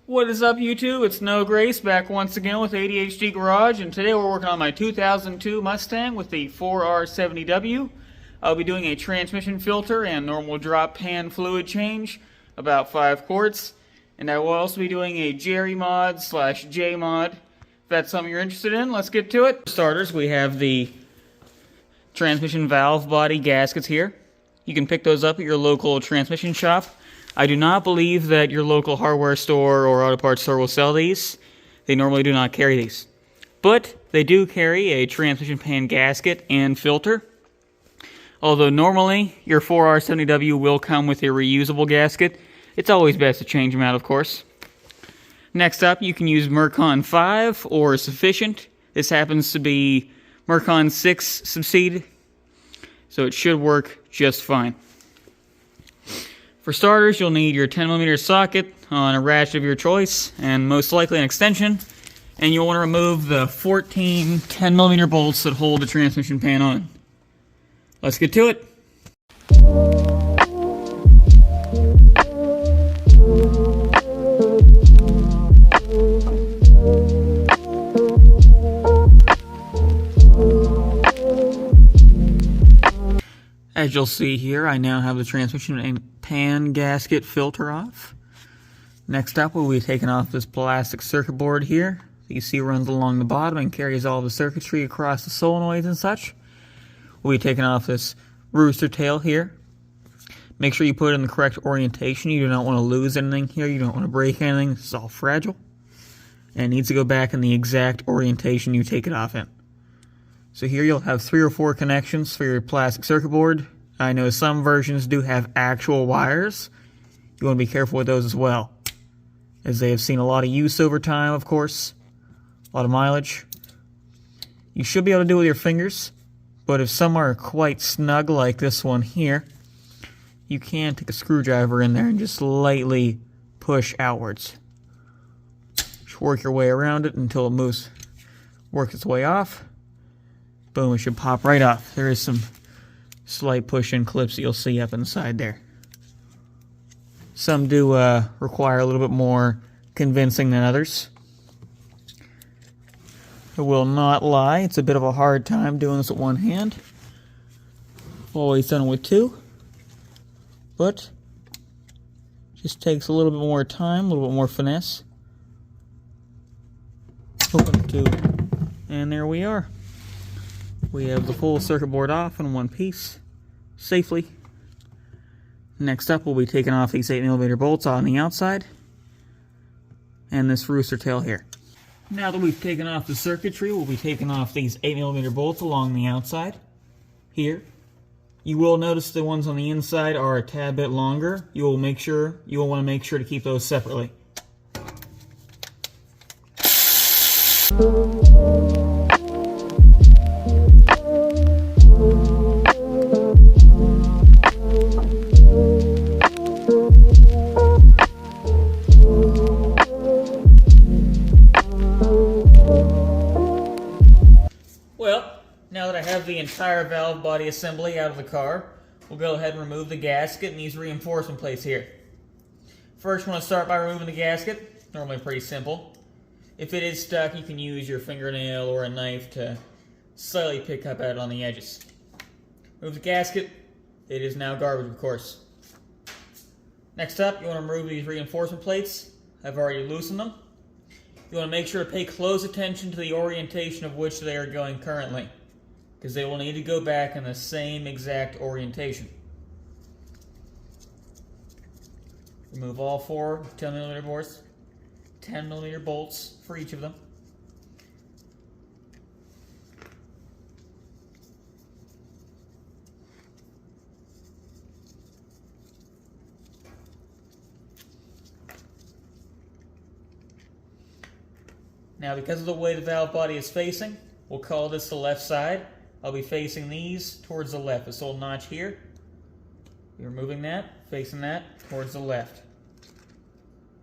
What is up, YouTube? It's No Grace back once again with ADHD Garage, and today we're working on my 2002 Mustang with the 4R70W. I'll be doing a transmission filter and normal drop pan fluid change, about 5 quarts, and I will also be doing a Jerry mod / J mod. If that's something you're interested in, let's get to it. For starters, we have the transmission valve body gaskets here. You can pick those up at your local transmission shop. I do not believe that your local hardware store or auto parts store will sell these. They normally do not carry these. But they do carry a transmission pan gasket and filter. Although normally your 4R70W will come with a reusable gasket, it's always best to change them out, of course. Next up, you can use Mercon 5 or Sufficient. This happens to be Mercon 6 Subseed, so it should work just fine. For starters, you'll need your 10mm socket on a ratchet of your choice, and most likely an extension, and you'll want to remove the 14 10mm bolts that hold the transmission pan on. Let's get to it. As you'll see here, I now have the transmission pan gasket filter off. Next up, we'll be taking off this plastic circuit board here. You see it runs along the bottom and carries all the circuitry across the solenoids and such. We'll be taking off this rooster tail here. Make sure you put it in the correct orientation. You do not want to lose anything here. You don't want to break anything. This is all fragile. And it needs to go back in the exact orientation you take it off in. So here you'll have 3 or 4 connections for your plastic circuit board. I know some versions do have actual wires. You want to be careful with those as well, as they have seen a lot of use over time, of course. A lot of mileage. You should be able to do it with your fingers, but if some are quite snug like this one here, you can take a screwdriver in there and just lightly push outwards. Just work your way around it until it works its way off. Boom, it should pop right off. There is some slight push-in clips that you'll see up inside there. Some do require a little bit more convincing than others. I will not lie, it's a bit of a hard time doing this with one hand. Always done it with 2. But just takes a little bit more time, a little bit more finesse. Open the tube, and there we are. We have the full circuit board off in one piece, safely. Next up, we'll be taking off these 8mm bolts on the outside, and this rooster tail here. Now that we've taken off the circuitry, we'll be taking off these 8mm bolts along the outside, here. You will notice the ones on the inside are a tad bit longer. You will want to make sure to keep those separately. Now that I have the entire valve body assembly out of the car, we'll go ahead and remove the gasket and these reinforcement plates here. First, we want to start by removing the gasket. Normally pretty simple. If it is stuck, you can use your fingernail or a knife to slightly pick up at it on the edges. Remove the gasket. It is now garbage, of course. Next up, you want to remove these reinforcement plates. I've already loosened them. You want to make sure to pay close attention to the orientation of which they are going currently, because they will need to go back in the same exact orientation. Remove all 4 10mm bolts for each of them. Now, because of the way the valve body is facing, we'll call this the left side. I'll be facing these towards the left. This little notch here. Be removing that, facing that towards the left.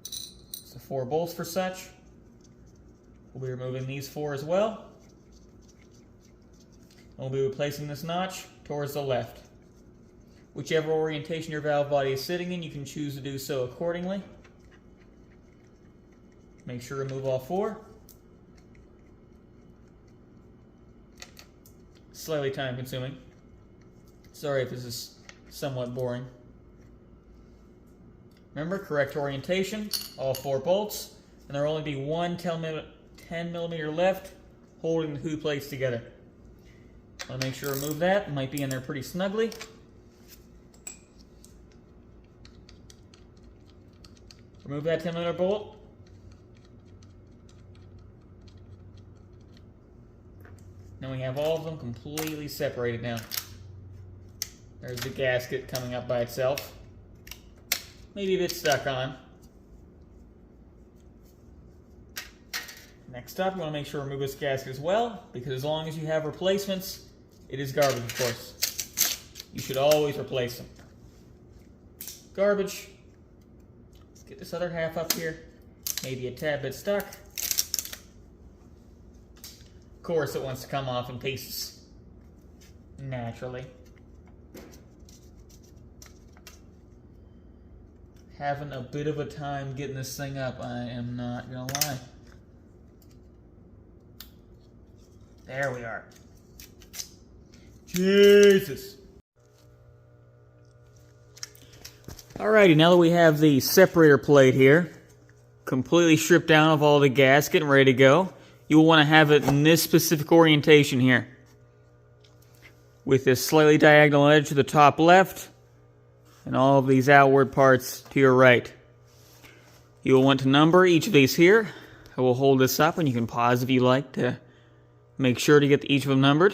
So 4 bolts for such. We'll be removing these 4 as well. And we'll be replacing this notch towards the left. Whichever orientation your valve body is sitting in, you can choose to do so accordingly. Make sure to remove all 4. Slightly time consuming. Sorry if this is somewhat boring. Remember, correct orientation, all 4 bolts, and there will only be one 10 millimeter left holding the 2 plates together. I'll make sure to remove that. It might be in there pretty snugly. Remove that 10 millimeter bolt. Now we have all of them completely separated now. There's the gasket coming up by itself. Maybe a bit stuck on. Next up, we want to make sure to remove this gasket as well, because as long as you have replacements, it is garbage, of course. You should always replace them. Garbage. Let's get this other half up here. Maybe a tad bit stuck. Of course, it wants to come off in pieces. Naturally. Having a bit of a time getting this thing up, I am not gonna lie. There we are. Jesus! Alrighty, now that we have the separator plate here, completely stripped down of all the gasket and ready to go, you will want to have it in this specific orientation here. With this slightly diagonal edge to the top left, and all of these outward parts to your right. You will want to number each of these here. I will hold this up and you can pause if you like to make sure to get each of them numbered.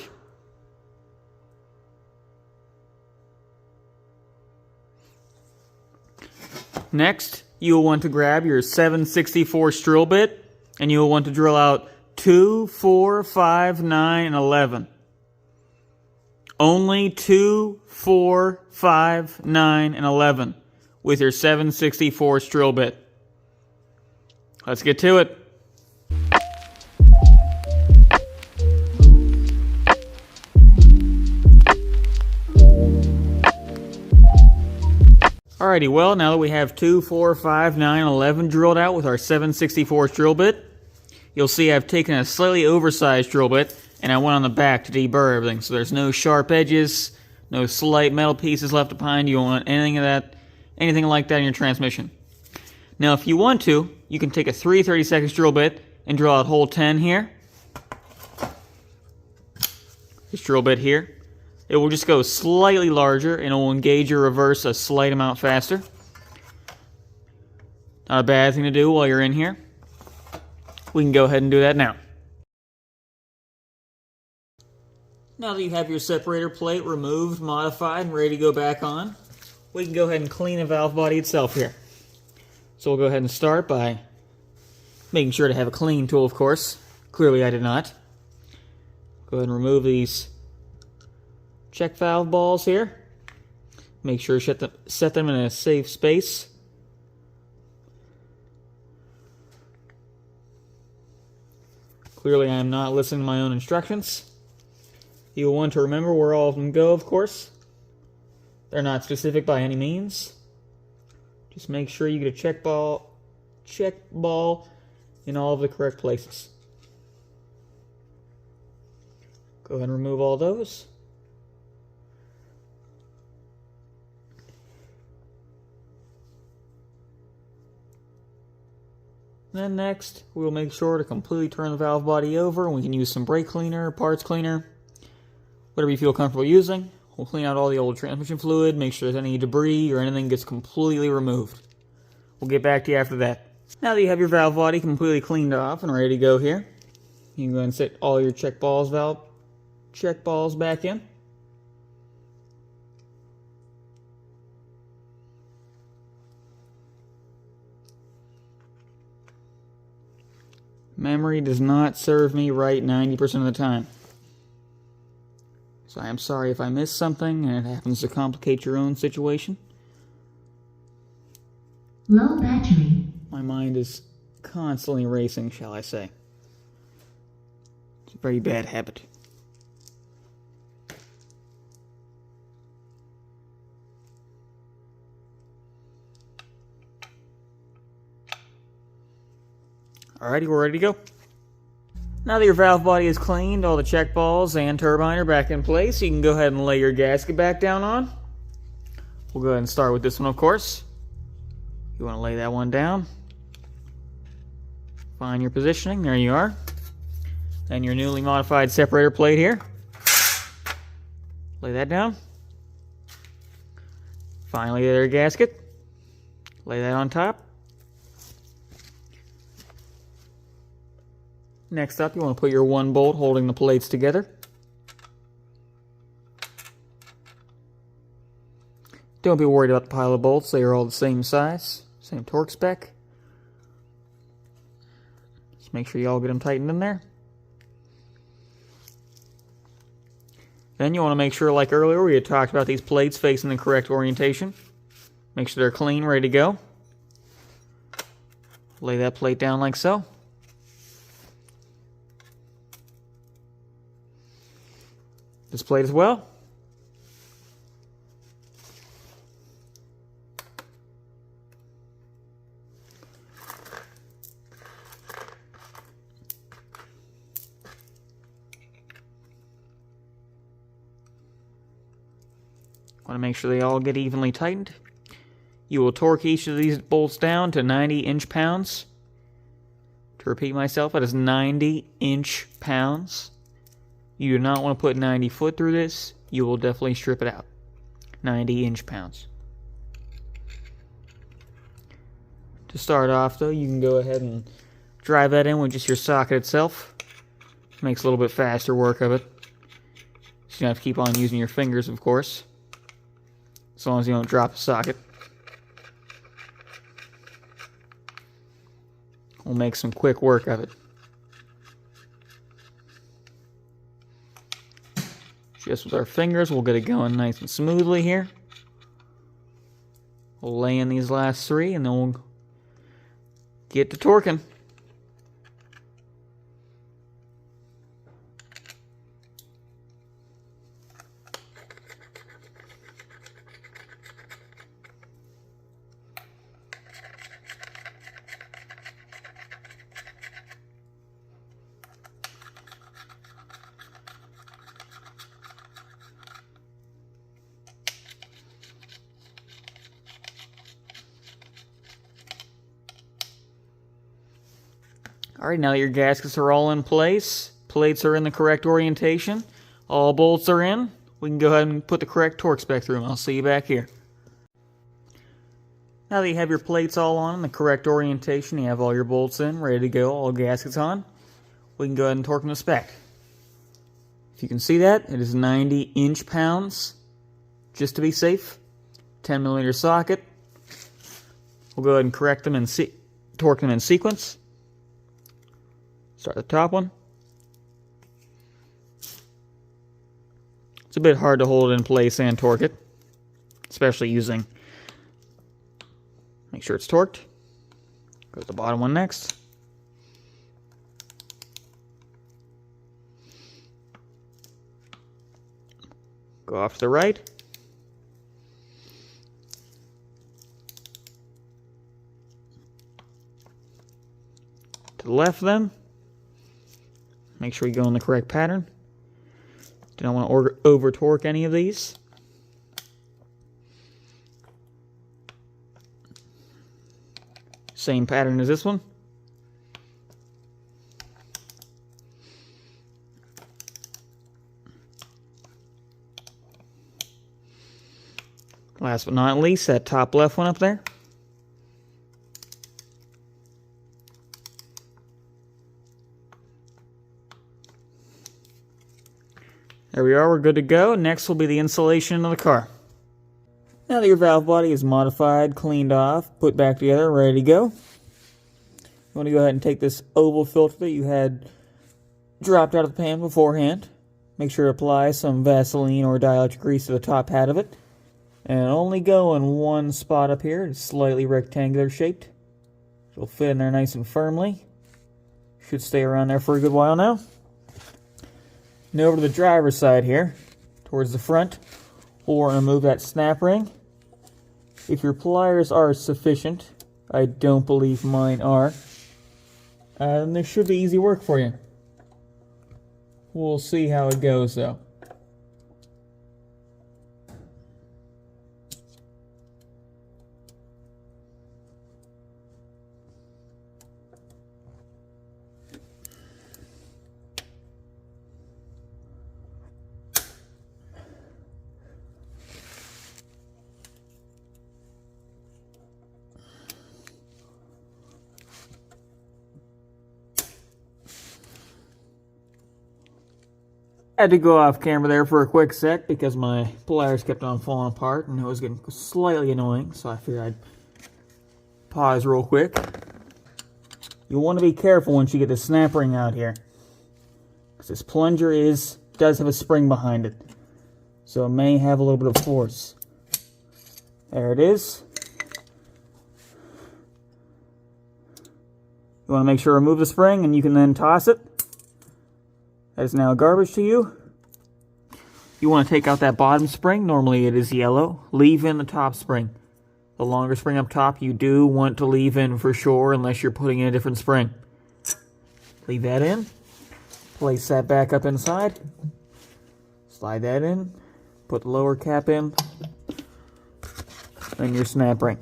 Next, you will want to grab your 7/64 drill bit and you will want to drill out 2, 4, 5, 9, and 11. Only 2, 4, 5, 9, and 11 with your 7/64 drill bit. Let's get to it. Alrighty, well, now that we have 2, 4, 5, 9, and 11 drilled out with our 7/64 drill bit, you'll see I've taken a slightly oversized drill bit and I went on the back to deburr everything, so there's no sharp edges, no slight metal pieces left behind. You don't want anything like that in your transmission. Now, if you want to, you can take a 3/32 drill bit and drill out hole 10 here. This drill bit here. It will just go slightly larger and it will engage your reverse a slight amount faster. Not a bad thing to do while you're in here. We can go ahead and do that now. Now that you have your separator plate removed, modified, and ready to go back on, we can go ahead and clean the valve body itself here. So we'll go ahead and start by making sure to have a clean tool, of course. Clearly I did not. Go ahead and remove these check valve balls here. Make sure to set them in a safe space. Clearly I am not listening to my own instructions. You will want to remember where all of them go, of course. They're not specific by any means. Just make sure you get a check ball in all of the correct places. Go ahead and remove all those. Then next, we'll make sure to completely turn the valve body over, and we can use some brake cleaner, parts cleaner, whatever you feel comfortable using. We'll clean out all the old transmission fluid, make sure there's any debris or anything gets completely removed. We'll get back to you after that. Now that you have your valve body completely cleaned off and ready to go here, you can go ahead and set all your check balls back in. Memory does not serve me right 90% of the time. So I am sorry if I miss something and it happens to complicate your own situation. Low battery. My mind is constantly racing, shall I say. It's a very bad habit. Alrighty, we're ready to go. Now that your valve body is cleaned, all the check balls and turbine are back in place, you can go ahead and lay your gasket back down on. We'll go ahead and start with this one, of course. You want to lay that one down. Find your positioning. There you are. And your newly modified separator plate here. Lay that down. Finally, their gasket. Lay that on top. Next up, you want to put your one bolt holding the plates together. Don't be worried about the pile of bolts. They are all the same size, same torque spec. Just make sure you all get them tightened in there. Then you want to make sure, like earlier, we had talked about these plates facing the correct orientation. Make sure they're clean, ready to go. Lay that plate down like so. This plate as well. Want to make sure they all get evenly tightened. You will torque each of these bolts down to 90 inch-pounds. To repeat myself, that is 90 inch-pounds. You do not want to put 90 foot through this. You will definitely strip it out. 90 inch-pounds. To start off, though, you can go ahead and drive that in with just your socket itself. Makes a little bit faster work of it. So you don't have to keep on using your fingers, of course. As long as you don't drop the socket. We'll make some quick work of it. Just with our fingers, we'll get it going nice and smoothly here. We'll lay in these last three, and then we'll get to torquing. Alright, now that your gaskets are all in place, plates are in the correct orientation, all bolts are in, we can go ahead and put the correct torque spec through them. I'll see you back here. Now that you have your plates all on in the correct orientation, you have all your bolts in, ready to go, all gaskets on, we can go ahead and torque them to spec. If you can see that, it is 90 inch-pounds, just to be safe. 10mm socket. We'll go ahead and correct them and torque them in sequence. Start the top one. It's a bit hard to hold it in place and torque it, especially using. Make sure it's torqued. Go to the bottom one next. Go off to the right. To the left then. Make sure you go in the correct pattern. Do not want to over torque any of these. Same pattern as this one. Last but not least, that top left one up there. There we are, we're good to go. Next will be the insulation of the car. Now that your valve body is modified, cleaned off, put back together, ready to go, you want to go ahead and take this oval filter that you had dropped out of the pan beforehand. Make sure to apply some Vaseline or dielectric grease to the top hat of it. And only go in one spot up here. It's slightly rectangular shaped. It'll fit in there nice and firmly. Should stay around there for a good while now. Now over to the driver's side here, towards the front, we'll remove that snap ring. If your pliers are sufficient, I don't believe mine are, then this should be easy work for you. We'll see how it goes though. I had to go off camera there for a quick sec because my pliers kept on falling apart and it was getting slightly annoying, so I figured I'd pause real quick. You'll want to be careful once you get the snap ring out here, because this plunger does have a spring behind it, so it may have a little bit of force. There it is. You want to make sure to remove the spring and you can then toss it. That is now garbage to you. You want to take out that bottom spring. Normally it is yellow. Leave in the top spring. The longer spring up top you do want to leave in for sure, unless you're putting in a different spring. Leave that in. Place that back up inside. Slide that in. Put the lower cap in. And your snap ring.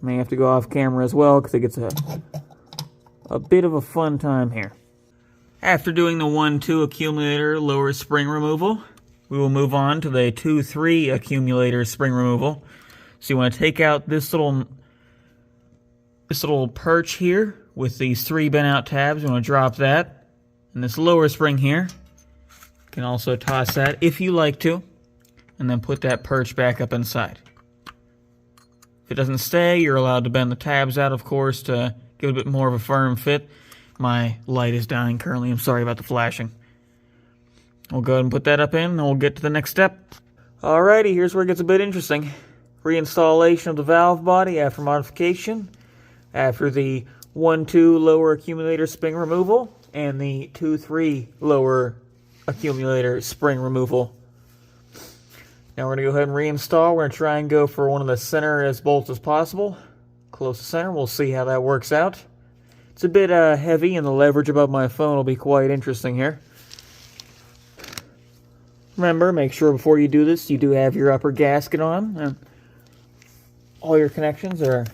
May have to go off camera as well because it gets a bit of a fun time here. After doing the 1-2 accumulator lower spring removal, we will move on to the 2-3 accumulator spring removal. So you want to take out this little perch here with these 3 bent out tabs. You want to drop that. And this lower spring here, you can also toss that if you like to, and then put that perch back up inside. If it doesn't stay, you're allowed to bend the tabs out, of course, to give it a bit more of a firm fit. My light is dying currently. I'm sorry about the flashing. We'll go ahead and put that up in, and we'll get to the next step. Alrighty, here's where it gets a bit interesting. Reinstallation of the valve body after modification, after the 1-2 lower accumulator spring removal, and the 2-3 lower accumulator spring removal. Now we're going to go ahead and reinstall. We're going to try and go for one of the center as bolts as possible. Close to center. We'll see how that works out. It's a bit heavy, and the leverage above my phone will be quite interesting here. Remember, make sure before you do this, you do have your upper gasket on, and all your connections are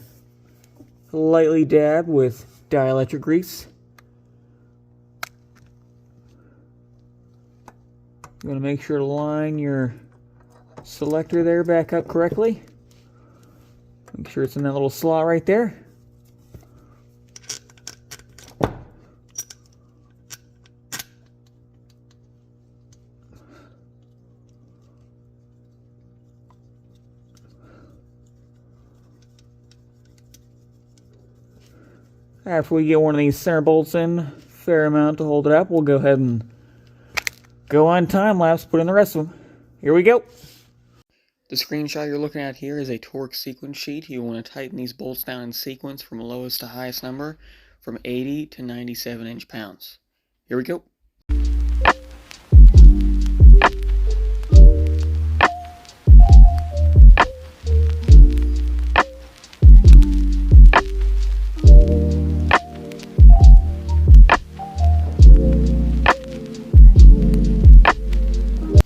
lightly dabbed with dielectric grease. You want to make sure to line your selector there back up correctly. Make sure it's in that little slot right there. After we get one of these center bolts in, fair amount to hold it up, we'll go ahead and go on time lapse, put in the rest of them. Here we go. The screenshot you're looking at here is a torque sequence sheet. You want to tighten these bolts down in sequence from lowest to highest number, from 80 to 97 inch-pounds. Here we go.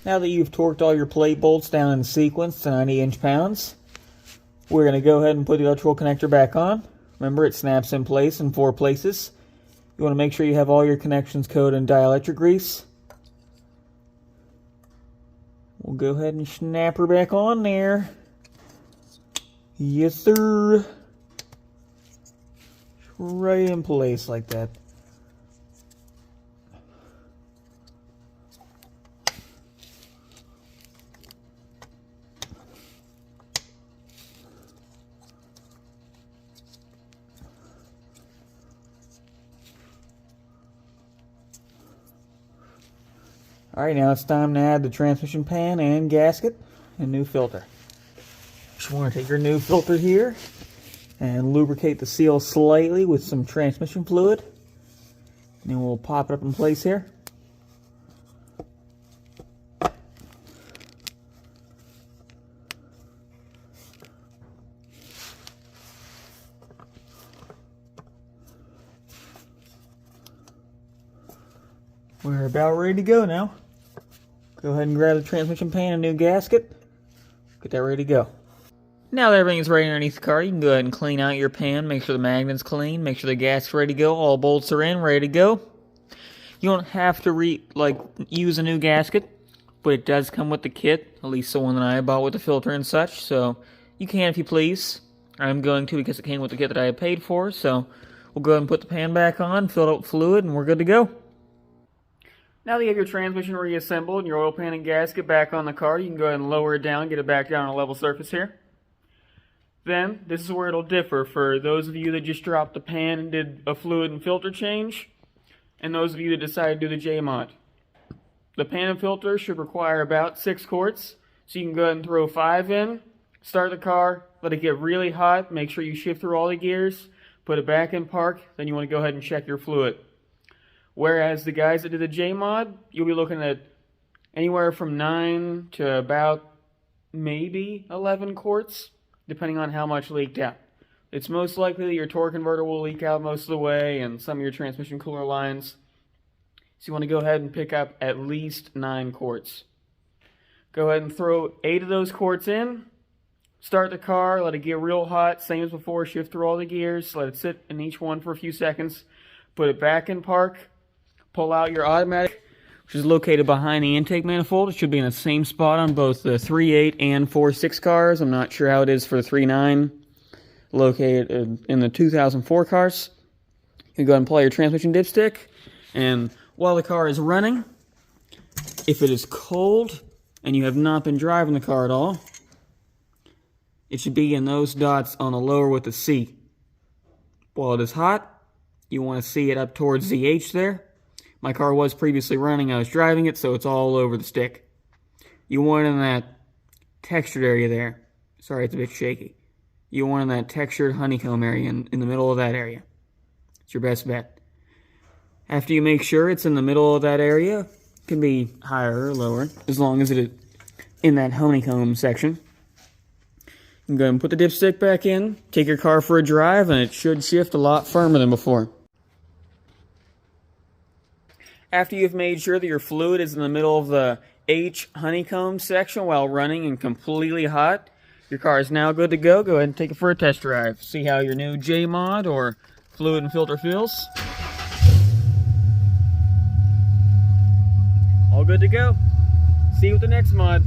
Now that you've torqued all your plate bolts down in sequence to 90 inch-pounds, we're going to go ahead and put the electrical connector back on. Remember, it snaps in place in 4 places. You want to make sure you have all your connections coated in dielectric grease. We'll go ahead and snap her back on there. Yes, sir. Right in place like that. Alright, now it's time to add the transmission pan and gasket and new filter. Just want to take your new filter here and lubricate the seal slightly with some transmission fluid. And then we'll pop it up in place here. We're about ready to go now. Go ahead and grab the transmission pan and new gasket. Get that ready to go. Now that everything's ready underneath the car, you can go ahead and clean out your pan, make sure the magnet's clean, make sure the gasket's ready to go, all bolts are in, ready to go. You don't have to use a new gasket, but it does come with the kit, at least the one that I bought with the filter and such, so you can if you please. I'm going to because it came with the kit that I had paid for, so we'll go ahead and put the pan back on, fill it up with fluid, and we're good to go. Now that you have your transmission reassembled and your oil pan and gasket back on the car, you can go ahead and lower it down, get it back down on a level surface here. Then, this is where it'll differ for those of you that just dropped the pan and did a fluid and filter change, and those of you that decided to do the J-mod. The pan and filter should require about 6 quarts, so you can go ahead and throw 5 in, start the car, let it get really hot, make sure you shift through all the gears, put it back in park, then you want to go ahead and check your fluid. Whereas the guys that did the J-mod, you'll be looking at anywhere from 9 to about maybe 11 quarts, depending on how much leaked out. It's most likely that your torque converter will leak out most of the way and some of your transmission cooler lines. So you want to go ahead and pick up at least 9 quarts. Go ahead and throw 8 of those quarts in. Start the car, let it get real hot, same as before, shift through all the gears, let it sit in each one for a few seconds. Put it back in park, pull out your automatic, which is located behind the intake manifold. It should be in the same spot on both the 3.8 and 4.6 cars. I'm not sure how it is for the 3.9, located in the 2004 cars. You can go ahead and pull your transmission dipstick, and while the car is running, if it is cold and you have not been driving the car at all, it should be in those dots on the lower with the C. While it is hot, you want to see it up towards the H there. My car was previously running, I was driving it, so it's all over the stick. You want it in that textured area there. Sorry, it's a bit shaky. You want it in that textured honeycomb area, in the middle of that area. It's your best bet. After you make sure it's in the middle of that area, it can be higher or lower, as long as it is in that honeycomb section. You can go ahead and put the dipstick back in, take your car for a drive, and it should shift a lot firmer than before. After you've made sure that your fluid is in the middle of the H honeycomb section while running and completely hot, your car is now good to go. Go ahead and take it for a test drive. See how your new J-mod or fluid and filter feels. All good to go. See you with the next mod.